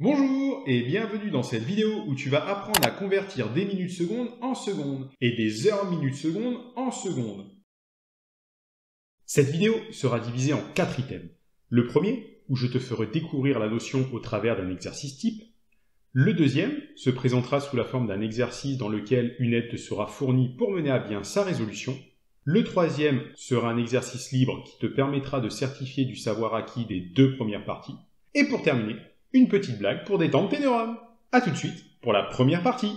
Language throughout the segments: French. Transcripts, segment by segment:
Bonjour et bienvenue dans cette vidéo où tu vas apprendre à convertir des minutes secondes en secondes et des heures minutes secondes en secondes. Cette vidéo sera divisée en 4 items. Le premier, où je te ferai découvrir la notion au travers d'un exercice type. Le deuxième se présentera sous la forme d'un exercice dans lequel une aide te sera fournie pour mener à bien sa résolution. Le troisième sera un exercice libre qui te permettra de certifier du savoir acquis des 2 premières parties. Et pour terminer, une petite blague pour détendre tes neurones. A tout de suite pour la première partie.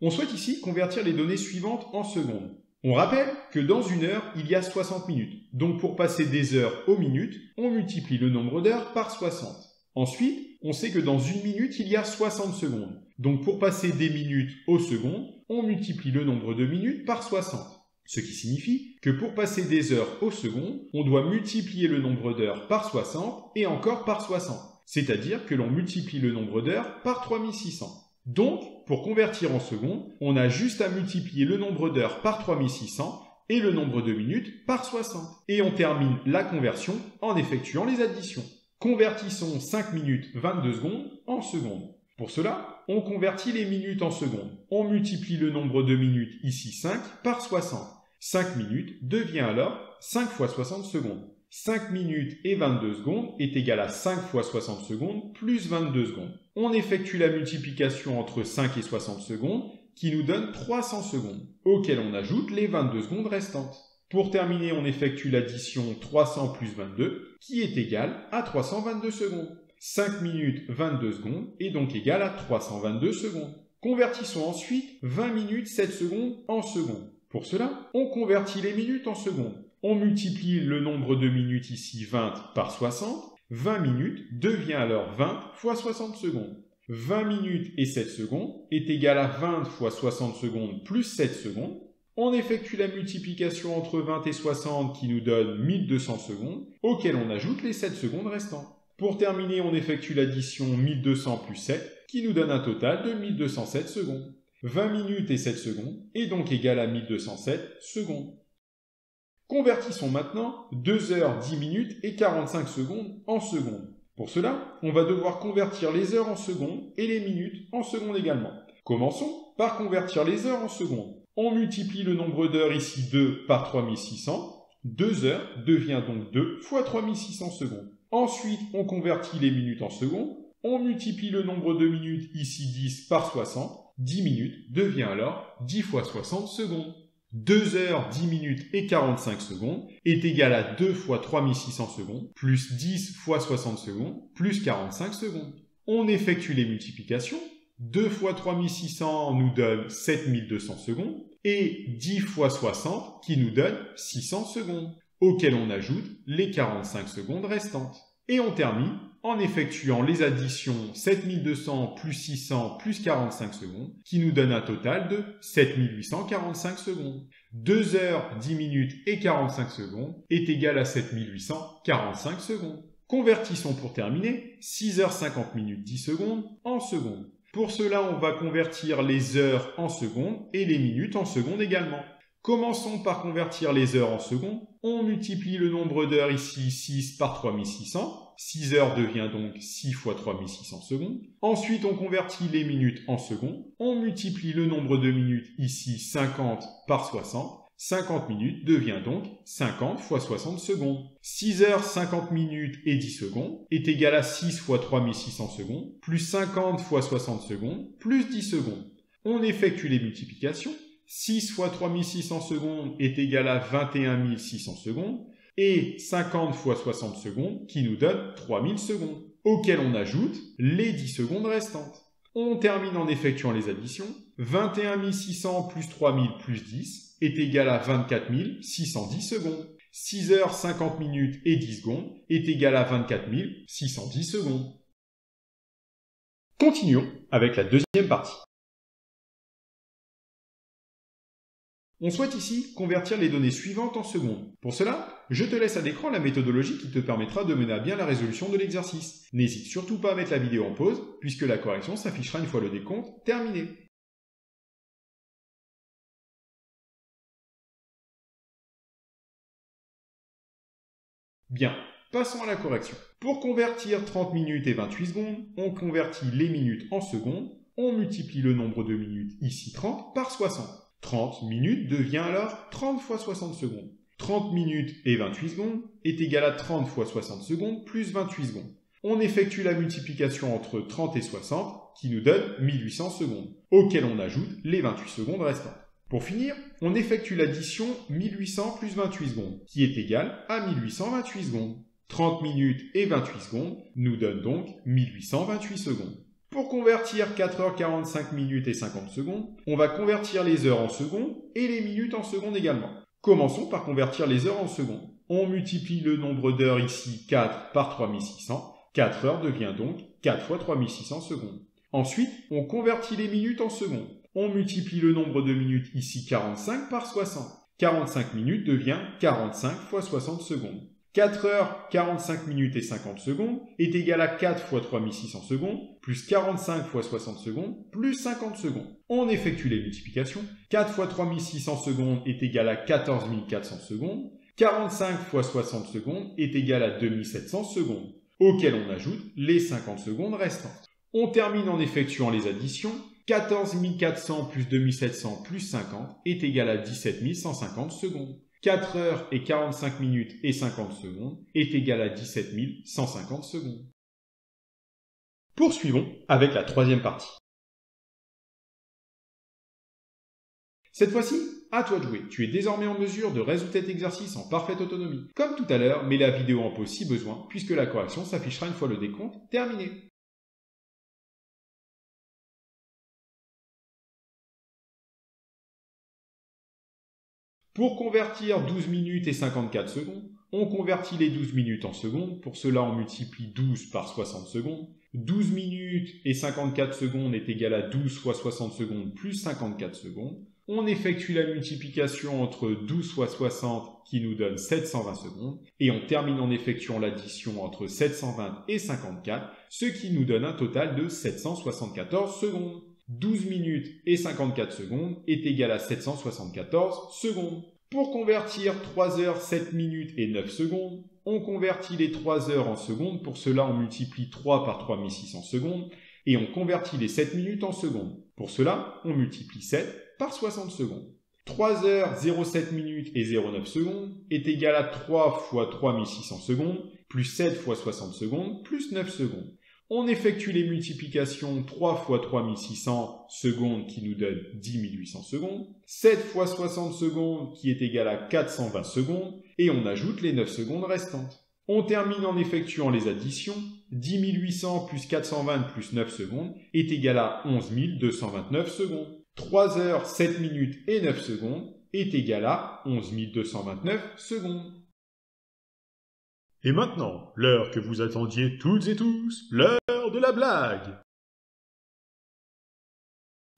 On souhaite ici convertir les données suivantes en secondes. On rappelle que dans une heure, il y a 60 minutes. Donc pour passer des heures aux minutes, on multiplie le nombre d'heures par 60. Ensuite, on sait que dans une minute, il y a 60 secondes. Donc pour passer des minutes aux secondes, on multiplie le nombre de minutes par 60. Ce qui signifie que pour passer des heures aux secondes, on doit multiplier le nombre d'heures par 60 et encore par 60. C'est-à-dire que l'on multiplie le nombre d'heures par 3600. Donc, pour convertir en secondes, on a juste à multiplier le nombre d'heures par 3600 et le nombre de minutes par 60. Et on termine la conversion en effectuant les additions. Convertissons 5 minutes 22 secondes en secondes. Pour cela, on convertit les minutes en secondes. On multiplie le nombre de minutes, ici 5, par 60. 5 minutes devient alors 5 fois 60 secondes. 5 minutes et 22 secondes est égal à 5 fois 60 secondes plus 22 secondes. On effectue la multiplication entre 5 et 60 secondes qui nous donne 300 secondes, auxquelles on ajoute les 22 secondes restantes. Pour terminer, on effectue l'addition 300 plus 22 qui est égale à 322 secondes. 5 minutes 22 secondes est donc égal à 322 secondes. Convertissons ensuite 20 minutes 7 secondes en secondes. Pour cela, on convertit les minutes en secondes. On multiplie le nombre de minutes ici 20 par 60. 20 minutes devient alors 20 fois 60 secondes. 20 minutes et 7 secondes est égal à 20 fois 60 secondes plus 7 secondes. On effectue la multiplication entre 20 et 60 qui nous donne 1200 secondes, auxquelles on ajoute les 7 secondes restantes. Pour terminer, on effectue l'addition 1200 plus 7 qui nous donne un total de 1207 secondes. 20 minutes et 7 secondes est donc égal à 1207 secondes. Convertissons maintenant 2 heures 10 minutes et 45 secondes en secondes. Pour cela, on va devoir convertir les heures en secondes et les minutes en secondes également. Commençons par convertir les heures en secondes. On multiplie le nombre d'heures ici 2 par 3600. 2 heures devient donc 2 fois 3600 secondes. Ensuite, on convertit les minutes en secondes. On multiplie le nombre de minutes ici 10 par 60. 10 minutes devient alors 10 fois 60 secondes. 2 heures 10 minutes et 45 secondes est égal à 2 fois 3600 secondes plus 10 fois 60 secondes plus 45 secondes. On effectue les multiplications. 2 fois 3600 nous donne 7200 secondes et 10 fois 60 qui nous donne 600 secondes, auxquelles on ajoute les 45 secondes restantes. Et on termine en effectuant les additions 7200 plus 600 plus 45 secondes qui nous donne un total de 7845 secondes. 2 heures 10 minutes et 45 secondes est égal à 7845 secondes. Convertissons pour terminer 6 heures 50 minutes 10 secondes en secondes. Pour cela, on va convertir les heures en secondes et les minutes en secondes également. Commençons par convertir les heures en secondes. On multiplie le nombre d'heures ici 6 par 3600. 6 heures devient donc 6 fois 3600 secondes. Ensuite, on convertit les minutes en secondes. On multiplie le nombre de minutes ici 50 par 60. 50 minutes devient donc 50 fois 60 secondes. 6 heures 50 minutes et 10 secondes est égal à 6 fois 3600 secondes, plus 50 fois 60 secondes, plus 10 secondes. On effectue les multiplications. 6 fois 3600 secondes est égal à 21 600 secondes, et 50 fois 60 secondes qui nous donne 3000 secondes, auxquelles on ajoute les 10 secondes restantes. On termine en effectuant les additions. 21 600 plus 3000 plus 10 est égal à 24 610 secondes. 6 heures 50 minutes et 10 secondes est égal à 24 610 secondes. Continuons avec la deuxième partie. On souhaite ici convertir les données suivantes en secondes. Pour cela, je te laisse à l'écran la méthodologie qui te permettra de mener à bien la résolution de l'exercice. N'hésite surtout pas à mettre la vidéo en pause, puisque la correction s'affichera une fois le décompte terminé. Bien, Passons à la correction. Pour convertir 30 minutes et 28 secondes, on convertit les minutes en secondes, on multiplie le nombre de minutes, ici 30, par 60. 30 minutes devient alors 30 fois 60 secondes. 30 minutes et 28 secondes est égal à 30 fois 60 secondes plus 28 secondes. On effectue la multiplication entre 30 et 60 qui nous donne 1800 secondes, auquel on ajoute les 28 secondes restantes. Pour finir, on effectue l'addition 1800 plus 28 secondes, qui est égale à 1828 secondes. 30 minutes et 28 secondes nous donnent donc 1828 secondes. Pour convertir 4h45 minutes et 50 secondes, on va convertir les heures en secondes et les minutes en secondes également. Commençons par convertir les heures en secondes. On multiplie le nombre d'heures ici 4 par 3600. 4 heures devient donc 4 fois 3600 secondes. Ensuite, on convertit les minutes en secondes. On multiplie le nombre de minutes ici 45 par 60. 45 minutes devient 45 fois 60 secondes. 4 heures, 45 minutes et 50 secondes est égal à 4 fois 3600 secondes, plus 45 fois 60 secondes, plus 50 secondes. On effectue les multiplications. 4 fois 3600 secondes est égal à 14 400 secondes. 45 fois 60 secondes est égal à 2700 secondes, auquel on ajoute les 50 secondes restantes. On termine en effectuant les additions. 14 400 plus 2700 plus 50 est égal à 17 150 secondes. 4 heures et 45 minutes et 50 secondes est égal à 17 150 secondes. Poursuivons avec la troisième partie. Cette fois-ci, à toi de jouer. Tu es désormais en mesure de résoudre cet exercice en parfaite autonomie. Comme tout à l'heure, mets la vidéo en pause si besoin, puisque la correction s'affichera une fois le décompte terminé. Pour convertir 12 minutes et 54 secondes, on convertit les 12 minutes en secondes. Pour cela, on multiplie 12 par 60 secondes. 12 minutes et 54 secondes est égal à 12 fois 60 secondes plus 54 secondes. On effectue la multiplication entre 12 fois 60 qui nous donne 720 secondes. Et on termine en effectuant l'addition entre 720 et 54, ce qui nous donne un total de 774 secondes. 12 minutes et 54 secondes est égal à 774 secondes. Pour convertir 3 heures, 7 minutes et 9 secondes, on convertit les 3 heures en secondes. Pour cela, on multiplie 3 par 3600 secondes et on convertit les 7 minutes en secondes. Pour cela, on multiplie 7 par 60 secondes. 3 heures, 0,7 minutes et 0,9 secondes est égal à 3 fois 3600 secondes plus 7 fois 60 secondes plus 9 secondes. On effectue les multiplications 3 fois 3600 secondes qui nous donne 10 800 secondes, 7 fois 60 secondes qui est égal à 420 secondes, et on ajoute les 9 secondes restantes. On termine en effectuant les additions. 10 800 plus 420 plus 9 secondes est égal à 11 229 secondes. 3 heures, 7 minutes et 9 secondes est égal à 11 229 secondes. Et maintenant, l'heure que vous attendiez toutes et tous, l'heure de la blague.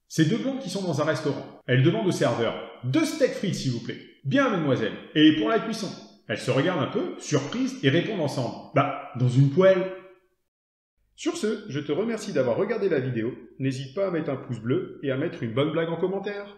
Ces deux blondes qui sont dans un restaurant. Elles demandent au serveur « 2 steaks frites s'il vous plaît ». « Bien mademoiselle. Et pour la cuisson ?» Elles se regardent un peu, surprises, et répondent ensemble « Bah, dans une poêle ». Sur ce, je te remercie d'avoir regardé la vidéo. N'hésite pas à mettre un pouce bleu et à mettre une bonne blague en commentaire.